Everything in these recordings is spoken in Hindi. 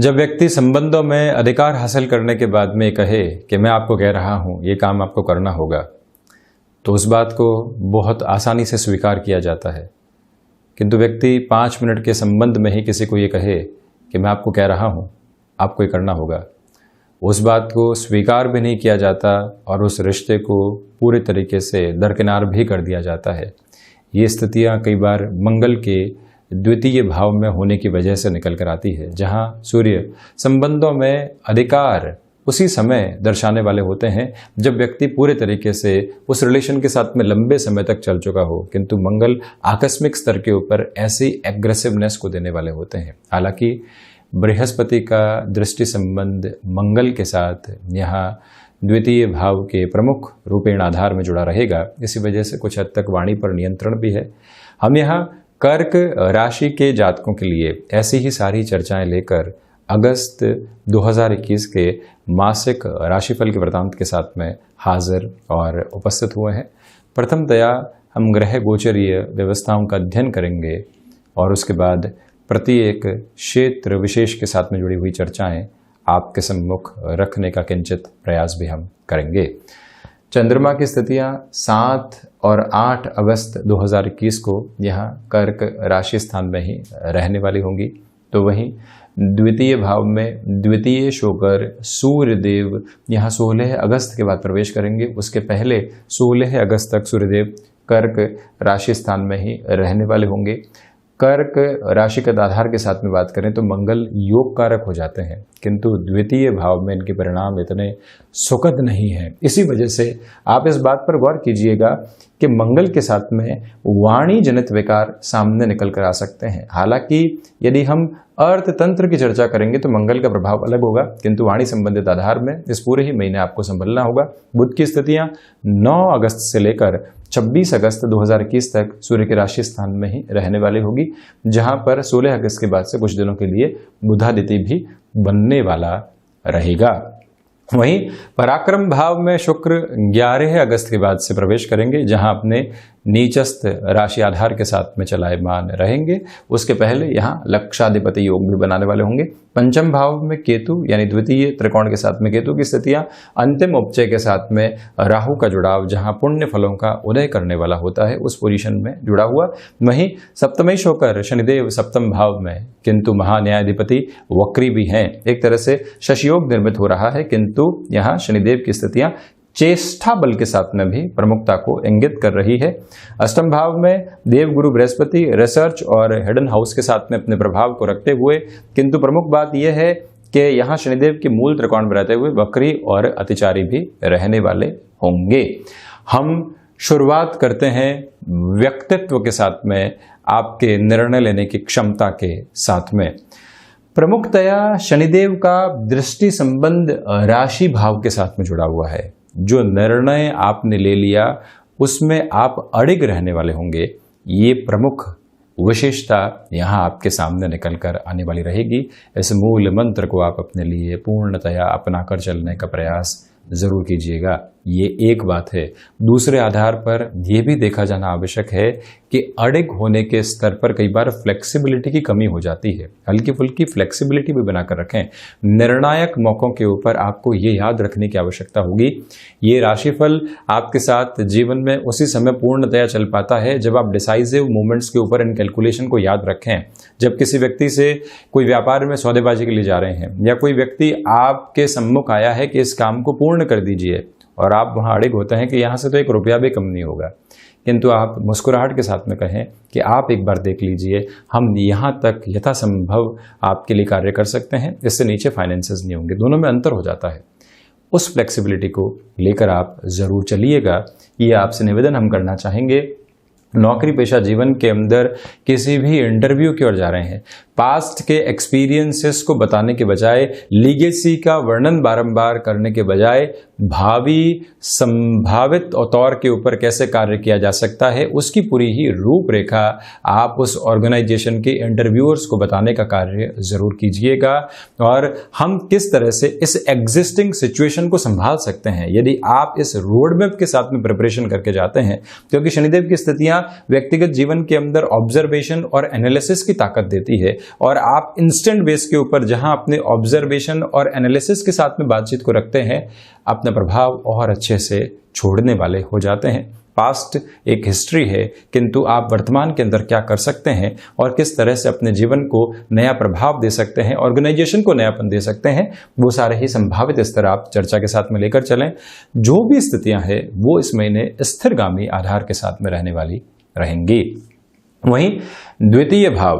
जब व्यक्ति संबंधों में अधिकार हासिल करने के बाद में कहे कि मैं आपको कह रहा हूं ये काम आपको करना होगा, तो उस बात को बहुत आसानी से स्वीकार किया जाता है। किंतु व्यक्ति 5 मिनट के संबंध में ही किसी को ये कहे कि मैं आपको कह रहा हूं आपको ये करना होगा, उस बात को स्वीकार भी नहीं किया जाता और उस रिश्ते को पूरे तरीके से दरकिनार भी कर दिया जाता है। ये स्थितियां कई बार मंगल के द्वितीय भाव में होने की वजह से निकल कर आती है, जहां सूर्य संबंधों में अधिकार उसी समय दर्शाने वाले होते हैं जब व्यक्ति पूरे तरीके से उस रिलेशन के साथ में लंबे समय तक चल चुका हो, किंतु मंगल आकस्मिक स्तर के ऊपर ऐसी एग्रेसिवनेस को देने वाले होते हैं। हालांकि बृहस्पति का दृष्टि संबंध मंगल के साथ यहाँ द्वितीय भाव के प्रमुख रूपेण आधार में जुड़ा रहेगा, इसी वजह से कुछ हद तक वाणी पर नियंत्रण भी है। हम यहाँ कर्क राशि के जातकों के लिए ऐसी ही सारी चर्चाएं लेकर अगस्त 2021 के मासिक राशिफल के वृत्तांत के साथ में हाजिर और उपस्थित हुए हैं। प्रथमतया हम ग्रह गोचरीय व्यवस्थाओं का अध्ययन करेंगे और उसके बाद प्रत्येक क्षेत्र विशेष के साथ में जुड़ी हुई चर्चाएं आपके सम्मुख रखने का किंचित प्रयास भी हम करेंगे। चंद्रमा की स्थितियां 7 और 8 अगस्त 2021 को यहाँ कर्क राशि स्थान में ही रहने वाली होंगी। तो वहीं द्वितीय भाव में द्वितीय शोकर सूर्यदेव यहाँ 16 अगस्त के बाद प्रवेश करेंगे। उसके पहले 16 अगस्त तक सूर्यदेव कर्क राशि स्थान में ही रहने वाले होंगे। कर्क राशि के आधार के साथ में बात करें तो मंगल योग कारक हो जाते हैं, किंतु द्वितीय भाव में इनके परिणाम इतने सुखद नहीं हैं। इसी वजह से आप इस बात पर गौर कीजिएगा कि मंगल के साथ में वाणी जनित विकार सामने निकल कर आ सकते हैं। हालांकि यदि हम अर्थतंत्र की चर्चा करेंगे तो मंगल का प्रभाव अलग होगा, किंतु वाणी संबंधित आधार में इस पूरे ही महीने आपको संभलना होगा। बुध की स्थितियां 9 अगस्त से लेकर 26 अगस्त 2021 तक सूर्य के राशि स्थान में ही रहने वाली होगी, जहां पर 16 अगस्त के बाद से कुछ दिनों के लिए बुधादित्य भी बनने वाला रहेगा। वहीं पराक्रम भाव में शुक्र 11 अगस्त के बाद से प्रवेश करेंगे, जहां अपने नीचस्थ राशि आधार के साथ में चलायमान रहेंगे। उसके पहले यहाँ लक्षाधिपति योग भी बनाने वाले होंगे। पंचम भाव में केतु यानी द्वितीय त्रिकोण के साथ में केतु की स्थितियां, अंतिम उपचय के साथ में राहु का जुड़ाव जहां पुण्य फलों का उदय करने वाला होता है उस पोजीशन में जुड़ा हुआ। वहीं सप्तमेश होकर शनिदेव सप्तम भाव में, किंतु महान्यायाधिपति वक्री भी हैं। एक तरह से शशि योग निर्मित हो रहा है, किंतु यहाँ शनिदेव की स्थितियां चेष्टा बल के साथ में भी प्रमुखता को इंगित कर रही है। अष्टम भाव में देवगुरु बृहस्पति रिसर्च और हिडन हाउस के साथ में अपने प्रभाव को रखते हुए, किंतु प्रमुख बात यह है कि यहाँ शनिदेव के मूल त्रिकोण में रहते हुए वक्री और अतिचारी भी रहने वाले होंगे। हम शुरुआत करते हैं व्यक्तित्व के साथ में, आपके निर्णय लेने की क्षमता के साथ में। प्रमुखतया शनिदेव का दृष्टि संबंध राशि भाव के साथ में जुड़ा हुआ है। जो निर्णय आपने ले लिया उसमें आप अड़िग रहने वाले होंगे, ये प्रमुख विशेषता यहाँ आपके सामने निकल कर आने वाली रहेगी। इस मूल मंत्र को आप अपने लिए पूर्णतया अपनाकर चलने का प्रयास जरूर कीजिएगा। ये एक बात है। दूसरे आधार पर यह भी देखा जाना आवश्यक है कि अड़िग होने के स्तर पर कई बार फ्लेक्सिबिलिटी की कमी हो जाती है। हल्की फुल्की फ्लेक्सिबिलिटी भी बनाकर रखें। निर्णायक मौकों के ऊपर आपको ये याद रखने की आवश्यकता होगी, ये राशिफल आपके साथ जीवन में उसी समय पूर्णतया चल पाता है जब आप डिसाइसिव मूवमेंट्स के ऊपर इन कैलकुलेशन को याद रखें। जब किसी व्यक्ति से कोई व्यापार में सौदेबाजी के लिए जा रहे हैं या कोई व्यक्ति आपके सम्मुख आया है कि इस काम को पूर्ण कर दीजिए और आप वहां अड़िग होते हैं कि यहाँ से तो 1 रुपया भी कम नहीं होगा, किंतु आप मुस्कुराहट के साथ में कहें कि आप एक बार देख लीजिए, हम यहाँ तक यथासंभव आपके लिए कार्य कर सकते हैं, इससे नीचे फाइनेंसेस नहीं होंगे। दोनों में अंतर हो जाता है। उस फ्लेक्सिबिलिटी को लेकर आप जरूर चलिएगा, ये आपसे निवेदन हम करना चाहेंगे। नौकरी पेशा जीवन के अंदर किसी भी इंटरव्यू की ओर जा रहे हैं, पास्ट के एक्सपीरियंसेस को बताने के बजाय, लीगेसी का वर्णन बारंबार करने के बजाय, भावी संभावित तौर के ऊपर कैसे कार्य किया जा सकता है उसकी पूरी ही रूपरेखा आप उस ऑर्गेनाइजेशन के इंटरव्यूअर्स को बताने का कार्य जरूर कीजिएगा। और हम किस तरह से इस एग्जिस्टिंग सिचुएशन को संभाल सकते हैं, यदि आप इस रोड मैप के साथ में प्रिपरेशन करके जाते हैं, क्योंकि शनिदेव की स्थितियां व्यक्तिगत जीवन के अंदर ऑब्जर्वेशन और एनालिसिस की ताकत देती है, और आप इंस्टेंट बेस के ऊपर जहां अपने ऑब्जर्वेशन और एनालिसिस के साथ में बातचीत को रखते हैं, अपना प्रभाव और अच्छे से छोड़ने वाले हो जाते हैं। पास्ट एक हिस्ट्री है, किंतु आप वर्तमान के अंदर क्या कर सकते हैं और किस तरह से अपने जीवन को नया प्रभाव दे सकते हैं, ऑर्गेनाइजेशन को नयापन दे सकते हैं, वो सारे ही संभावित स्तर आप चर्चा के साथ में लेकर चलें। जो भी स्थितियां हैं वो इस महीने स्थिरगामी आधार के साथ में रहने वाली रहेंगी। वहीं द्वितीय भाव,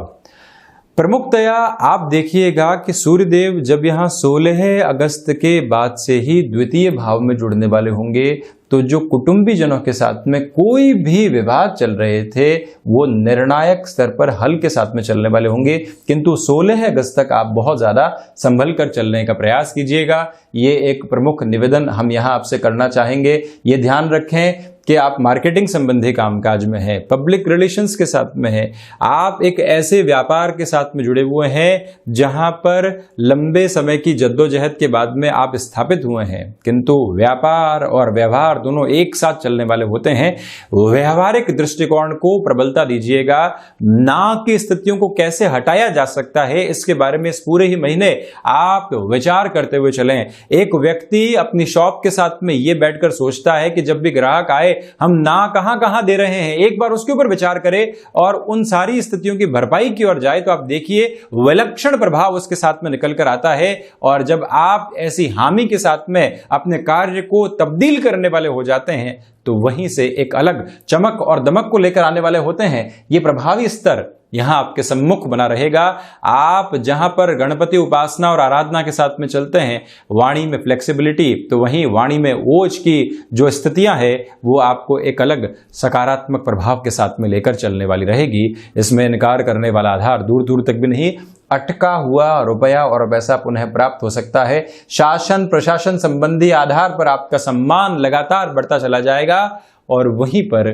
प्रमुखतया आप देखिएगा कि सूर्यदेव जब यहां 16 अगस्त के बाद से ही द्वितीय भाव में जुड़ने वाले होंगे, तो जो कुटुंबी जनों के साथ में कोई भी विवाद चल रहे थे वो निर्णायक स्तर पर हल के साथ में चलने वाले होंगे। किंतु 16 अगस्त तक आप बहुत ज्यादा संभल कर चलने का प्रयास कीजिएगा। ये एक प्रमुख निवेदन हम यहाँ आपसे करना चाहेंगे। ये ध्यान रखें कि आप मार्केटिंग संबंधी कामकाज में हैं, पब्लिक रिलेशंस के साथ में हैं, आप एक ऐसे व्यापार के साथ में जुड़े हुए हैं जहां पर लंबे समय की जद्दोजहद के बाद में आप स्थापित हुए हैं, किंतु व्यापार और व्यवहार दोनों एक साथ चलने वाले होते हैं। व्यवहारिक दृष्टिकोण को प्रबलता दीजिएगा। ना की स्थितियों को कैसे हटाया जा सकता है, इसके बारे में इस पूरे ही महीने आप विचार करते हुए चलें। एक व्यक्ति अपनी शॉप के साथ में ये बैठकर सोचता है कि जब भी ग्राहक आए हम ना कहां कहां दे रहे हैं, एक बार उसके ऊपर विचार करें और उन सारी स्थितियों की भरपाई की ओर जाए, तो आप देखिए विलक्षण प्रभाव उसके साथ में निकल कर आता है। और जब आप ऐसी हामी के साथ में अपने कार्य को तब्दील करने वाले हो जाते हैं, तो वहीं से एक अलग चमक और दमक को लेकर आने वाले होते हैं। ये प्रभावी स्तर यहां आपके सम्मुख बना रहेगा। आप जहां पर गणपति उपासना और आराधना के साथ में चलते हैं, वाणी में फ्लेक्सिबिलिटी, तो वहीं वाणी में ओज की जो स्थितियां हैं वो आपको एक अलग सकारात्मक प्रभाव के साथ में लेकर चलने वाली रहेगी। इसमें इनकार करने वाला आधार दूर दूर तक भी नहीं, अटका हुआ रुपया और पैसा पुनः प्राप्त हो सकता है। शासन प्रशासन संबंधी आधार पर आपका सम्मान लगातार बढ़ता चला जाएगा। और वहीं पर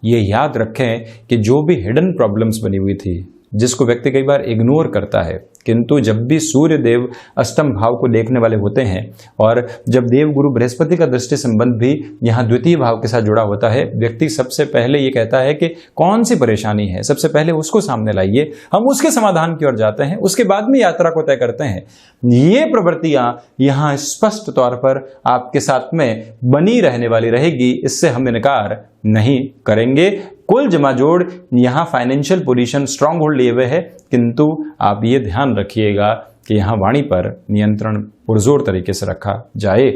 ये याद रखें कि जो भी हिडन प्रॉब्लम्स बनी हुई थी, जिसको व्यक्ति कई बार इग्नोर करता है, किंतु जब भी सूर्य देव अष्टम भाव को देखने वाले होते हैं और जब देव गुरु बृहस्पति का दृष्टि संबंध भी यहाँ द्वितीय भाव के साथ जुड़ा होता है, व्यक्ति सबसे पहले ये कहता है कि कौन सी परेशानी है, सबसे पहले उसको सामने लाइए, हम उसके समाधान की ओर जाते हैं, उसके बाद में यात्रा को तय करते हैं। ये प्रवृत्तियां यहाँ स्पष्ट तौर पर आपके साथ में बनी रहने वाली रहेगी, इससे हम इनकार नहीं करेंगे। कुल जमा जोड़ यहाँ फाइनेंशियल पोजीशन स्ट्रांग होल्ड लिए हुए है, किंतु आप ये ध्यान रखिएगा कि यहाँ वाणी पर नियंत्रण पुरजोर तरीके से रखा जाए।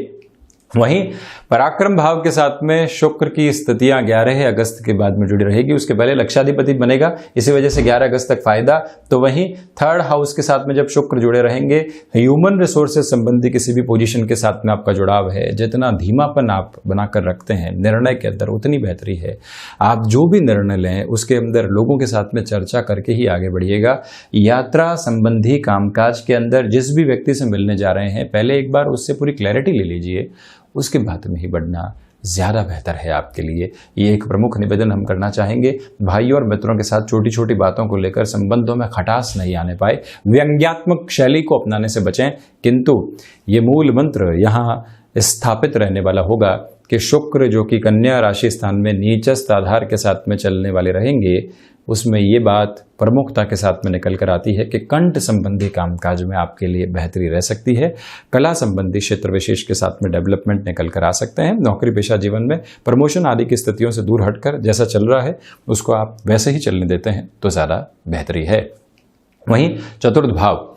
वहीं पराक्रम भाव के साथ में शुक्र की स्थितियां 11 अगस्त के बाद में जुड़ी रहेगी। उसके पहले लक्षाधिपति बनेगा, इसी वजह से 11 अगस्त तक फायदा। तो वहीं थर्ड हाउस के साथ में जब शुक्र जुड़े रहेंगे, ह्यूमन रिसोर्सेज संबंधी किसी भी पोजीशन के साथ में आपका जुड़ाव है, जितना धीमापन आप बनाकर रखते हैं निर्णय के अंदर, उतनी बेहतरी है। आप जो भी निर्णय लें उसके अंदर लोगों के साथ में चर्चा करके ही आगे बढ़िएगा। यात्रा संबंधी कामकाज के अंदर जिस भी व्यक्ति से मिलने जा रहे हैं, पहले एक बार उससे पूरी क्लैरिटी ले लीजिए, उसके बाद में ही बढ़ना ज़्यादा बेहतर है आपके लिए। ये एक प्रमुख निवेदन हम करना चाहेंगे। भाइयों और मित्रों के साथ छोटी छोटी बातों को लेकर संबंधों में खटास नहीं आने पाए, व्यंग्यात्मक शैली को अपनाने से बचें, किंतु ये मूल मंत्र यहाँ स्थापित रहने वाला होगा कि शुक्र जो कि कन्या राशि स्थान में नीचस्थ आधार के साथ में चलने वाले रहेंगे, उसमें ये बात प्रमुखता के साथ में निकल कर आती है कि कंठ संबंधी कामकाज में आपके लिए बेहतरी रह सकती है। कला संबंधी क्षेत्र विशेष के साथ में डेवलपमेंट निकल कर आ सकते हैं। नौकरी पेशा जीवन में प्रमोशन आदि की स्थितियों से दूर हटकर जैसा चल रहा है उसको आप वैसे ही चलने देते हैं तो ज़्यादा बेहतरी है। वहीं चतुर्थ भाव,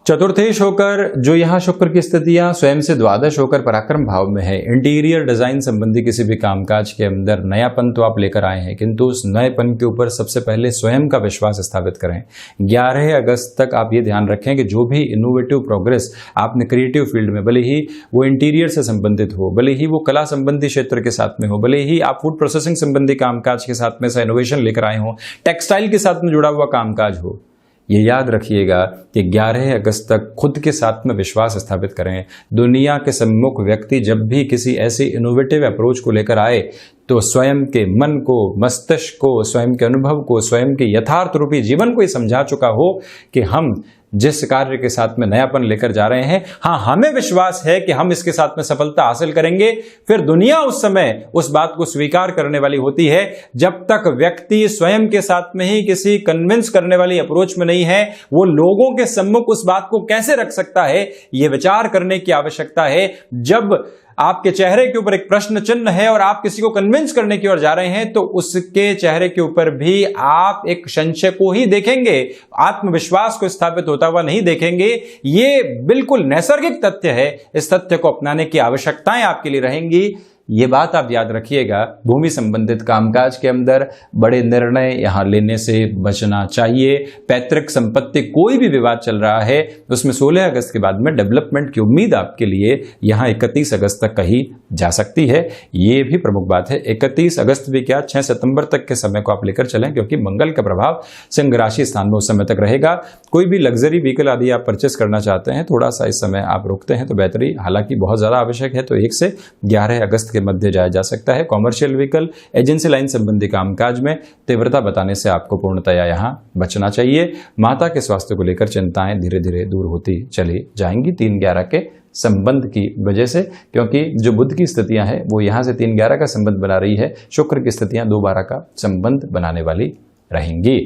चतुर्थेश होकर जो यहाँ शुक्र की स्थितियां स्वयं से द्वादश होकर पराक्रम भाव में है। इंटीरियर डिजाइन संबंधी किसी भी कामकाज के अंदर नयापन तो आप लेकर आए हैं, किंतु उस नएपन के ऊपर सबसे पहले स्वयं का विश्वास स्थापित करें। 11 अगस्त तक आप ये ध्यान रखें कि जो भी इनोवेटिव प्रोग्रेस आपने क्रिएटिव फील्ड में, भले ही वो इंटीरियर से संबंधित हो, भले ही वो कला संबंधी क्षेत्र के साथ में हो, भले ही आप फूड प्रोसेसिंग संबंधी कामकाज के साथ में ऐसा इनोवेशन लेकर आए हो, टेक्सटाइल के साथ में जुड़ा हुआ कामकाज हो, ये याद रखिएगा कि 11 अगस्त तक खुद के साथ में विश्वास स्थापित करें। दुनिया के सम्मुख व्यक्ति जब भी किसी ऐसी इनोवेटिव अप्रोच को लेकर आए तो स्वयं के मन को, मस्तिष्क को, स्वयं के अनुभव को, स्वयं के यथार्थ रूपी जीवन को ये समझा चुका हो कि हम जिस कार्य के साथ में नयापन लेकर जा रहे हैं, हाँ हमें विश्वास है कि हम इसके साथ में सफलता हासिल करेंगे, फिर दुनिया उस समय उस बात को स्वीकार करने वाली होती है। जब तक व्यक्ति स्वयं के साथ में ही किसी कन्विंस करने वाली अप्रोच में नहीं है, वो लोगों के सम्मुख उस बात को कैसे रख सकता है, यह विचार करने की आवश्यकता है। जब आपके चेहरे के ऊपर एक प्रश्न चिन्ह है और आप किसी को कन्विंस करने की ओर जा रहे हैं, तो उसके चेहरे के ऊपर भी आप एक संशय को ही देखेंगे, आत्मविश्वास को स्थापित होता हुआ नहीं देखेंगे। ये बिल्कुल नैसर्गिक तथ्य है, इस तथ्य को अपनाने की आवश्यकताएं आपके लिए रहेंगी। ये बात आप याद रखिएगा, भूमि संबंधित कामकाज के अंदर बड़े निर्णय यहां लेने से बचना चाहिए। पैतृक संपत्ति कोई भी विवाद चल रहा है, उसमें 16 अगस्त के बाद में डेवलपमेंट की उम्मीद आपके लिए यहां 31 अगस्त तक कही जा सकती है। ये भी प्रमुख बात है। 31 अगस्त भी क्या, 6 सितंबर तक के समय को आप लेकर चलें, क्योंकि मंगल का प्रभाव सिंह राशि स्थान में उस समय तक रहेगा। कोई भी लग्जरी व्हीकल आदि आप परचेस करना चाहते हैं, थोड़ा सा इस समय आप रुकते हैं तो बेहतरी, हालांकि बहुत ज्यादा आवश्यक है तो 1 से 11 अगस्त के मध्य जाया जा सकता है। कॉमर्शियल व्हीकल, एजेंसी लाइन संबंधी कामकाज में तीव्रता बताने से आपको पूर्णतया यहां बचना चाहिए। माता के स्वास्थ्य को लेकर चिंताएं धीरे धीरे दूर होती चली जाएंगी 3-11 के संबंध की वजह से, क्योंकि जो बुध की स्थितियां हैं वो यहां से 3-11 का संबंध बना रही है, शुक्र की स्थितियां 2-12 का संबंध बनाने वाली रहेंगी।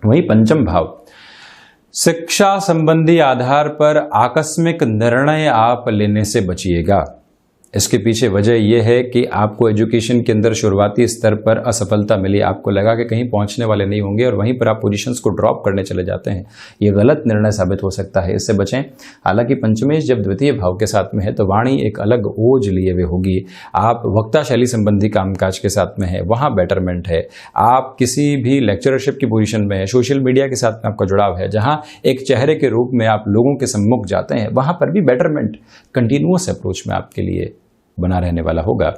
वहीं पंचम भाव, शिक्षा संबंधी आधार पर आकस्मिक निर्णय आप लेने से बचिएगा। इसके पीछे वजह यह है कि आपको एजुकेशन के अंदर शुरुआती स्तर पर असफलता मिली, आपको लगा कि कहीं पहुंचने वाले नहीं होंगे और वहीं पर आप पोजीशंस को ड्रॉप करने चले जाते हैं। ये गलत निर्णय साबित हो सकता है, इससे बचें। हालांकि पंचमेश जब द्वितीय भाव के साथ में है तो वाणी एक अलग ओज लिए हुए होगी। आप वक्ता शैली संबंधी कामकाज के साथ में है, वहां बेटरमेंट है। आप किसी भी लेक्चरशिप की पोजीशन में है, सोशल मीडिया के साथ में आपका जुड़ाव है, जहां एक चेहरे के रूप में आप लोगों के सम्मुख जाते हैं, वहां पर भी बेटरमेंट कंटिन्यूअस अप्रोच में आपके लिए बना रहने वाला होगा।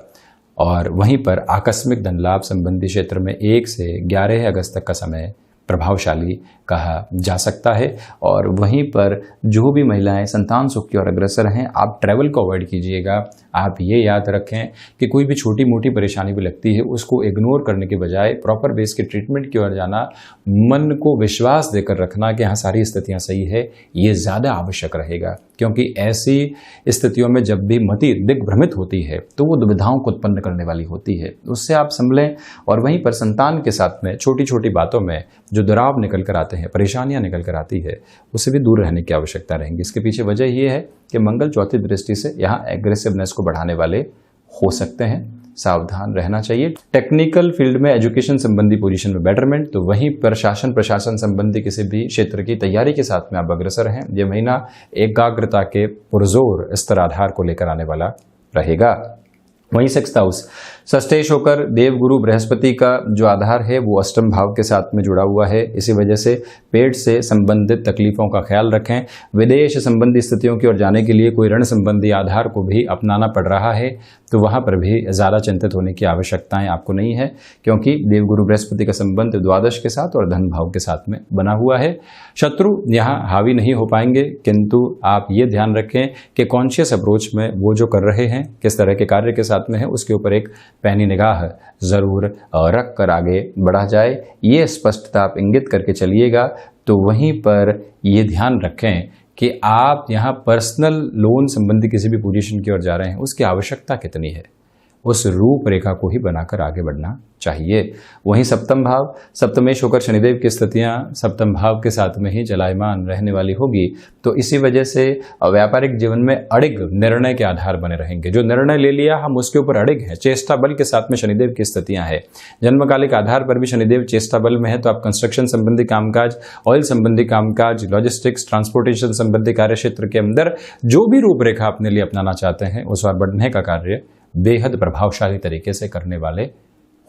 और वहीं पर आकस्मिक धन लाभ संबंधी क्षेत्र में 1 से 11 अगस्त तक का समय प्रभावशाली कहा जा सकता है। और वहीं पर जो भी महिलाएं संतान सुख की ओर अग्रसर हैं, आप ट्रैवल को अवॉइड कीजिएगा। आप ये याद रखें कि कोई भी छोटी मोटी परेशानी भी लगती है, उसको इग्नोर करने के बजाय प्रॉपर बेस के ट्रीटमेंट की ओर जाना, मन को विश्वास देकर रखना कि हाँ सारी स्थितियां सही है, ये ज़्यादा आवश्यक रहेगा। क्योंकि ऐसी स्थितियों में जब भी मति दिग्भ्रमित होती है तो वो दुविधाओं को उत्पन्न करने वाली होती है, उससे आप संभलें। और वहीं पर संतान के साथ में छोटी छोटी बातों में जो दराव निकल कर आते हैं, परेशानियां निकल कर आती है, उससे भी दूर रहने की आवश्यकता रहेगी। इसके पीछे वजह यह है कि मंगल चौथी दृष्टि से यहाँ एग्रेसिवनेस को बढ़ाने वाले हो सकते हैं, सावधान रहना चाहिए। टेक्निकल फील्ड में एजुकेशन संबंधी पोजीशन में बेटरमेंट, तो वहीं पर शासन प्रशासन संबंधी किसी भी क्षेत्र की तैयारी के साथ में आप अग्रसर हैं। यह महीना एकाग्रता के पुरजोर स्तर आधार को लेकर आने वाला रहेगा। वहीं 6th हाउस सस्टेश होकर देवगुरु बृहस्पति का जो आधार है वो अष्टम भाव के साथ में जुड़ा हुआ है। इसी वजह से पेट से संबंधित तकलीफों का ख्याल रखें। विदेश संबंधी स्थितियों की ओर जाने के लिए कोई ऋण संबंधी आधार को भी अपनाना पड़ रहा है, तो वहां पर भी ज़्यादा चिंतित होने की आवश्यकताएं आपको नहीं है, क्योंकि देवगुरु बृहस्पति का संबंध द्वादश के साथ और धन भाव के साथ में बना हुआ है। शत्रु यहाँ हावी नहीं हो पाएंगे, किंतु आप ये ध्यान रखें कि कॉन्शियस अप्रोच में वो जो कर रहे हैं, किस तरह के कार्य के साथ में है, उसके ऊपर एक पैनी निगाह जरूर रख कर आगे बढ़ा जाए। ये स्पष्टता आप इंगित करके चलिएगा। तो वहीं पर ये ध्यान रखें कि आप यहाँ पर्सनल लोन संबंधी किसी भी पोजीशन की ओर जा रहे हैं, उसकी आवश्यकता कितनी है, उस रूपरेखा को ही बनाकर आगे बढ़ना चाहिए। वहीं सप्तम भाव, सप्तमेश होकर शनिदेव की स्थितियां सप्तम भाव के साथ में ही चलायमान रहने वाली होगी, तो इसी वजह से व्यापारिक जीवन में अड़िग निर्णय के आधार बने रहेंगे। जो निर्णय ले लिया हम उसके ऊपर अड़िग है। चेष्टा बल के साथ में शनिदेव की स्थितियां है, जन्मकालिक आधार पर भी शनिदेव चेष्टा बल में है, तो आप कंस्ट्रक्शन संबंधी कामकाज, ऑयल संबंधी कामकाज, लॉजिस्टिक्स, ट्रांसपोर्टेशन संबंधी कार्य क्षेत्र के अंदर जो भी रूपरेखा अपने लिए अपनाना चाहते हैं, उस और बढ़ने का कार्य बेहद प्रभावशाली तरीके से करने वाले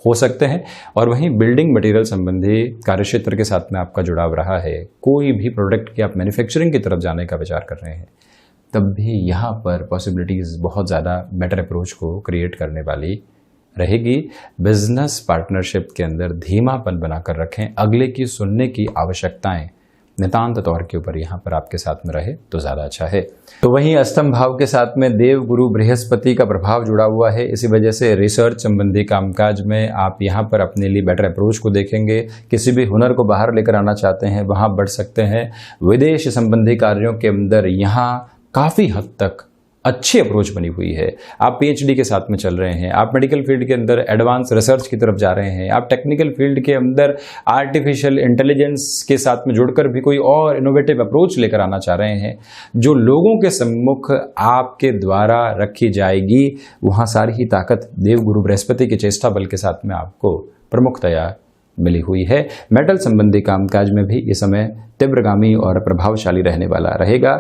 हो सकते हैं। और वहीं बिल्डिंग मटेरियल संबंधी कार्यक्षेत्र के साथ में आपका जुड़ाव रहा है, कोई भी प्रोडक्ट की आप मैन्युफैक्चरिंग की तरफ जाने का विचार कर रहे हैं, तब भी यहाँ पर पॉसिबिलिटीज़ बहुत ज़्यादा बेटर अप्रोच को क्रिएट करने वाली रहेगी। बिजनेस पार्टनरशिप के अंदर धीमापन बनाकर रखें। अगले की सुनने की आवश्यकताएं नितांत तौर के ऊपर यहाँ पर आपके साथ में रहे तो ज़्यादा अच्छा है। तो वहीं अष्टम भाव के साथ में देव गुरु बृहस्पति का प्रभाव जुड़ा हुआ है। इसी वजह से रिसर्च संबंधी कामकाज में आप यहाँ पर अपने लिए बेटर अप्रोच को देखेंगे। किसी भी हुनर को बाहर लेकर आना चाहते हैं वहाँ बढ़ सकते हैं। विदेश संबंधी कार्यों के अंदर यहाँ काफ़ी हद तक अच्छी अप्रोच बनी हुई है। आप पीएचडी के साथ में चल रहे हैं, आप मेडिकल फील्ड के अंदर एडवांस रिसर्च की तरफ जा रहे हैं, आप टेक्निकल फील्ड के अंदर आर्टिफिशियल इंटेलिजेंस के साथ में जुड़कर भी कोई और इनोवेटिव अप्रोच लेकर आना चाह रहे हैं जो लोगों के सम्मुख आपके द्वारा रखी जाएगी, वहाँ सारी ही ताकत देव गुरु बृहस्पति के चेष्टा बल के साथ में आपको प्रमुखतया मिली हुई है। मेटल संबंधी कामकाज में भी ये समय तीव्रगामी और प्रभावशाली रहने वाला रहेगा।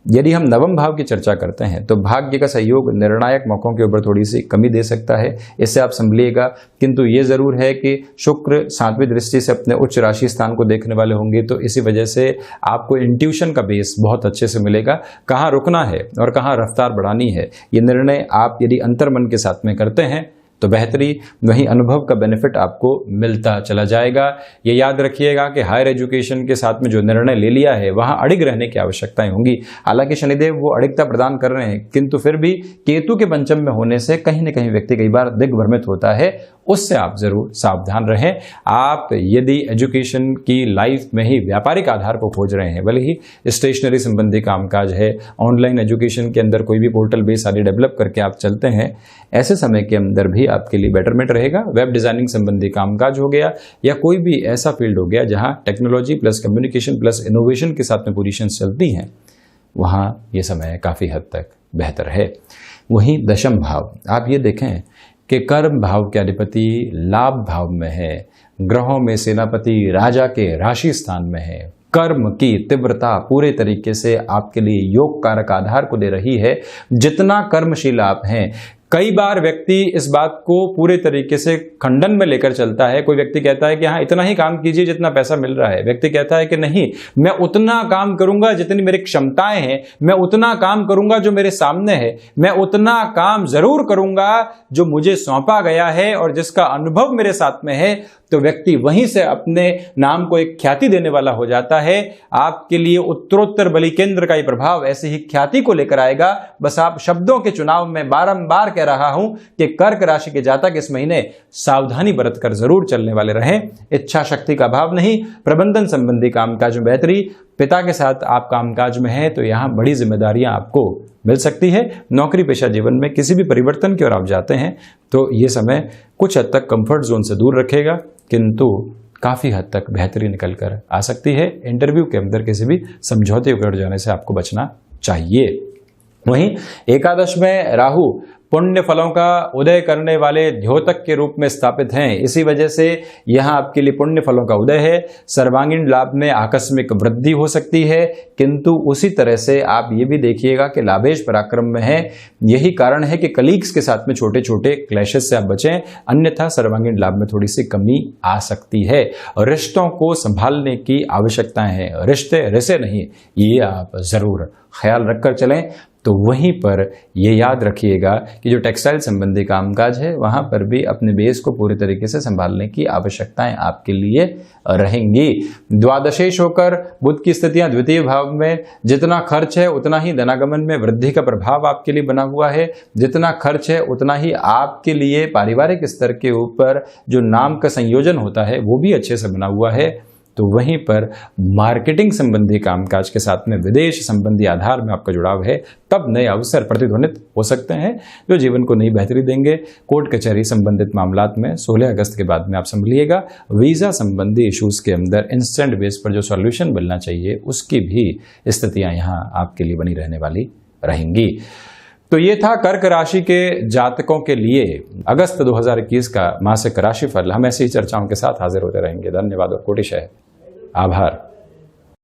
यदि हम नवम भाव की चर्चा करते हैं तो भाग्य का सहयोग निर्णायक मौकों के ऊपर थोड़ी सी कमी दे सकता है, इससे आप संभलिएगा। किंतु ये जरूर है कि शुक्र 7वीं दृष्टि से अपने उच्च राशि स्थान को देखने वाले होंगे, तो इसी वजह से आपको इंट्यूशन का बेस बहुत अच्छे से मिलेगा। कहाँ रुकना है और कहाँ रफ्तार बढ़ानी है, ये निर्णय आप यदि अंतर्मन के साथ में करते हैं तो बेहतरी, वहीं अनुभव का बेनिफिट आपको मिलता चला जाएगा। ये याद रखिएगा कि हायर एजुकेशन के साथ में जो निर्णय ले लिया है वहाँ अड़िग रहने की आवश्यकताएं होंगी। हालांकि शनिदेव वो अड़िगता प्रदान कर रहे हैं, किंतु फिर भी केतु के पंचम में होने से कहीं न कहीं व्यक्ति कई बार दिग्भ्रमित होता है, उससे आप जरूर सावधान रहें। आप यदि एजुकेशन की लाइफ में ही व्यापारिक आधार को खोज रहे हैं, भले ही स्टेशनरी संबंधी कामकाज है, ऑनलाइन एजुकेशन के अंदर कोई भी पोर्टल बेस आदि डेवलप करके आप चलते हैं, ऐसे समय के अंदर भी आपके लिए बेटरमेंट रहेगा। वेब डिजाइनिंग संबंधी कामकाज हो गया या कोई भी ऐसा फील्ड हो गया जहां technology plus communication plus innovation के साथ में पोजीशन चलती हैं, वहां ये समय काफी हद तक बेहतर है। वहीं दशम भाव, आप ये देखें कि कर्म भाव के अधिपति लाभ भाव में है, ग्रहों में सेनापति राजा के राशि स्थान में है। कर्म की तीव्रता पूरे तरीके से आपके लिए योग कारक आधार को दे रही है। जितना कर्मशील आप हैं, कई बार व्यक्ति इस बात को पूरे तरीके से खंडन में लेकर चलता है। कोई व्यक्ति कहता है कि हाँ इतना ही काम कीजिए जितना पैसा मिल रहा है, व्यक्ति कहता है कि नहीं मैं उतना काम करूंगा जितनी मेरी क्षमताएं हैं, मैं उतना काम करूंगा जो मेरे सामने है, मैं उतना काम जरूर करूंगा जो मुझे सौंपा गया है और जिसका अनुभव मेरे साथ में है। तो व्यक्ति वहीं से अपने नाम को एक ख्याति देने वाला हो जाता है। आपके लिए उत्तरोत्तर बलि केंद्र का ये प्रभाव ऐसी ही ख्याति को लेकर आएगा। बस आप शब्दों के चुनाव में बारंबार कह रहा हूं कि कर्क राशि के जातक इस महीने सावधानी बरतकर जरूर चलने वाले रहें। इच्छा शक्ति का अभाव नहीं, प्रबंधन संबंधी कामकाज में बेहतरी, पिता के साथ आप कामकाज में हैं तो यहां बड़ी जिम्मेदारियां आपको मिल सकती है। नौकरी पेशा जीवन में किसी भी परिवर्तन की ओर आप जाते हैं तो ये समय कुछ हद तक कंफर्ट जोन से दूर रखेगा, किंतु काफी हद तक बेहतरी निकल कर आ सकती है। इंटरव्यू के अंदर किसी भी समझौते को जाने से आपको बचना चाहिए। वहीं एकादश में राहु पुण्य फलों का उदय करने वाले द्योतक के रूप में स्थापित हैं, इसी वजह से यहां आपके लिए पुण्य फलों का उदय है। सर्वांगीण लाभ में आकस्मिक वृद्धि हो सकती है, किंतु उसी तरह से आप ये भी देखिएगा कि लाभेश पराक्रम में है। यही कारण है कि कलीग्स के साथ में छोटे छोटे क्लैशेस से आप बचें, अन्यथा सर्वांगीण लाभ में थोड़ी सी कमी आ सकती है। और रिश्तों को संभालने की आवश्यकताएं हैं, रिश्ते रिसे नहीं, ये आप जरूर ख्याल रखकर चलें। तो वहीं पर ये याद रखिएगा कि जो टेक्सटाइल संबंधी कामकाज है वहां पर भी अपने बेस को पूरे तरीके से संभालने की आवश्यकताएं आपके लिए रहेंगी। द्वादशेश होकर बुध की स्थितियां द्वितीय भाव में, जितना खर्च है उतना ही धनागमन में वृद्धि का प्रभाव आपके लिए बना हुआ है। जितना खर्च है उतना ही आपके लिए पारिवारिक स्तर के ऊपर जो नाम का संयोजन होता है वो भी अच्छे से बना हुआ है। तो वहीं पर मार्केटिंग संबंधी कामकाज के साथ में विदेश संबंधी आधार में आपका जुड़ाव है, तब नए अवसर प्रतिध्वनित हो सकते हैं जो जीवन को नई बेहतरी देंगे। कोर्ट कचहरी संबंधित मामलात में 16 अगस्त के बाद में आप संभलिएगा। वीजा संबंधी इश्यूज के अंदर इंस्टेंट बेस पर जो सॉल्यूशन मिलना चाहिए उसकी भी स्थितियां यहाँ आपके लिए बनी रहने वाली रहेंगी। तो ये था कर्क राशि के जातकों के लिए अगस्त 2021 का मासिक राशिफल। हम ऐसी चर्चाओं के साथ हाजिर होते रहेंगे। धन्यवाद और कोटिशः आभार।